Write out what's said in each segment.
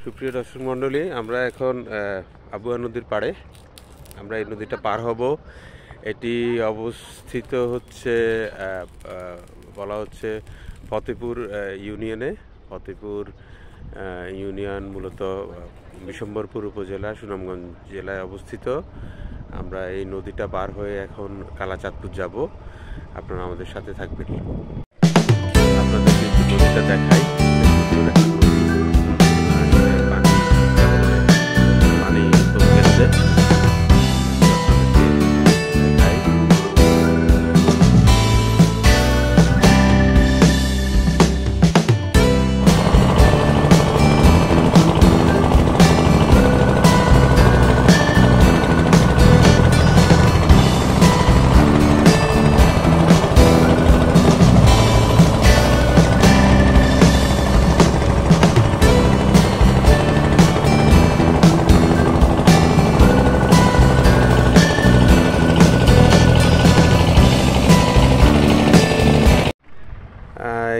সুপ্রিয় দর্শক মণ্ডলী, আমরা এখন আবুয়া নদীর পাড়ে। আমরা এই নদীটা পার হব। এটি অবস্থিত হচ্ছে বলা হচ্ছে ফতেপুর ইউনিয়নে। ফতেপুর ইউনিয়ন মূলত বিশম্বরপুর উপজেলা, সুনামগঞ্জ জেলায় অবস্থিত। আমরা এই নদীটা পার হয়ে এখন কালাচাঁদপুর যাব। আপনারা আমাদের সাথে থাকবেন। আপনাদেরকে একটু নদীটা দেখাই।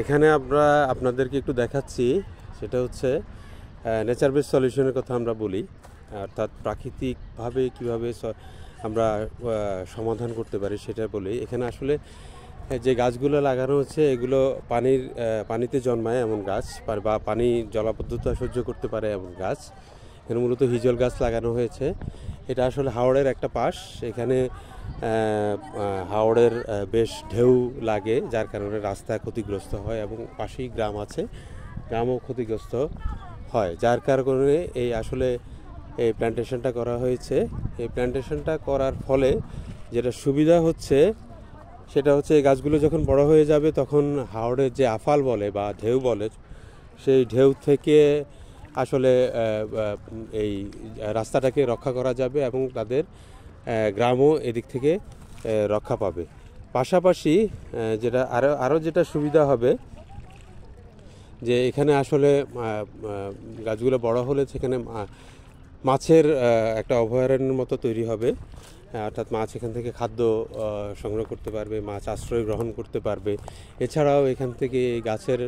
এখানে আমরা আপনাদেরকে একটু দেখাচ্ছি, সেটা হচ্ছে নেচার বেস সলিউশনের কথা আমরা বলি, অর্থাৎ প্রাকৃতিকভাবে কীভাবে আমরা সমাধান করতে পারি সেটা বলি। এখানে আসলে যে গাছগুলো লাগানো হচ্ছে এগুলো পানিতে জন্মায় এমন গাছ, বা পানি জলাবদ্ধতা সহ্য করতে পারে এমন গাছ। এখানে মূলত হিজল গাছ লাগানো হয়েছে। এটা আসলে হাওড়ের একটা পাশ। এখানে হাওড়ের বেশ ঢেউ লাগে, যার কারণে রাস্তা ক্ষতিগ্রস্ত হয় এবং পাশেই গ্রাম আছে, গ্রামও ক্ষতিগ্রস্ত হয়। যার কারণে এই আসলে এই প্ল্যান্টেশনটা করা হয়েছে। এই প্ল্যান্টেশনটা করার ফলে যেটা সুবিধা হচ্ছে সেটা হচ্ছে এই গাছগুলো যখন বড় হয়ে যাবে তখন হাওড়ের যে আফাল বলে বা ঢেউ বলে, সেই ঢেউ থেকে আসলে এই রাস্তাটাকে রক্ষা করা যাবে এবং তাদের গ্রামও এদিক থেকে রক্ষা পাবে। পাশাপাশি যেটা আরও যেটা সুবিধা হবে যে এখানে আসলে গাছগুলো বড় হলে সেখানে মাছের একটা অভয়ারণ্যের মতো তৈরি হবে, অর্থাৎ মাছ এখান থেকে খাদ্য সংগ্রহ করতে পারবে, মাছ আশ্রয় গ্রহণ করতে পারবে। এছাড়াও এখান থেকে এই গাছের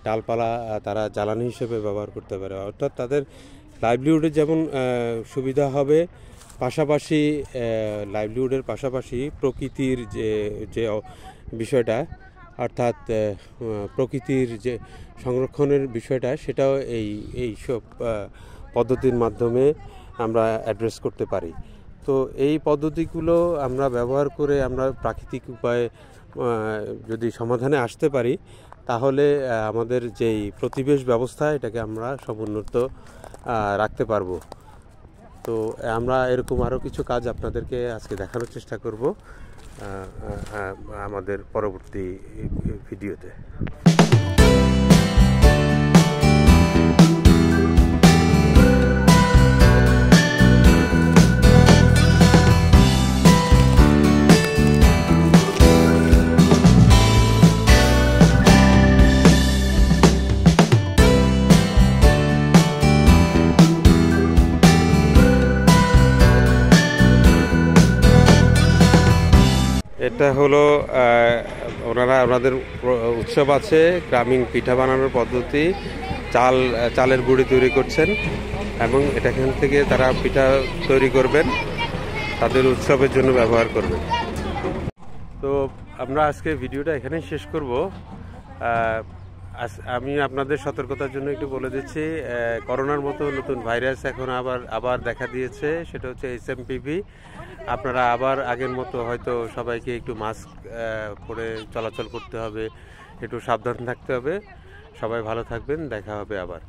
ডালপালা তারা জ্বালানি হিসেবে ব্যবহার করতে পারে, অর্থাৎ তাদের লাইভলিহুডের যেমন সুবিধা হবে, পাশাপাশি লাইভলিহুডের পাশাপাশি প্রকৃতির যে বিষয়টা, অর্থাৎ প্রকৃতির যে সংরক্ষণের বিষয়টা, সেটাও এই সব পদ্ধতির মাধ্যমে আমরা অ্যাড্রেস করতে পারি। তো এই পদ্ধতিগুলো আমরা ব্যবহার করে আমরা প্রাকৃতিক উপায়ে যদি সমাধানে আসতে পারি, তাহলে আমাদের যেই প্রতিবেশ ব্যবস্থা এটাকে আমরা সমুন্নত রাখতে পারবো। তো আমরা এরকম আরও কিছু কাজ আপনাদেরকে আজকে দেখানোর চেষ্টা করব আমাদের পরবর্তী ভিডিওতে। এটা হলো ওনাদের উৎসব আছে, গ্রামীণ পিঠা বানানোর পদ্ধতি। চালের গুঁড়ি তৈরি করছেন এবং এখান থেকে তারা পিঠা তৈরি করবেন, তাদের উৎসবের জন্য ব্যবহার করবেন। তো আমরা আজকে ভিডিওটা এখানেই শেষ করব। আমি আপনাদের সতর্কতার জন্য একটু বলে দিচ্ছি, করোনার মতো নতুন ভাইরাস এখন আবার দেখা দিয়েছে, সেটা হচ্ছে HMPV। আপনারা আবার আগের মতো হয়তো সবাইকে একটু মাস্ক পরে চলাচল করতে হবে, একটু সাবধান থাকতে হবে। সবাই ভালো থাকবেন, দেখা হবে আবার।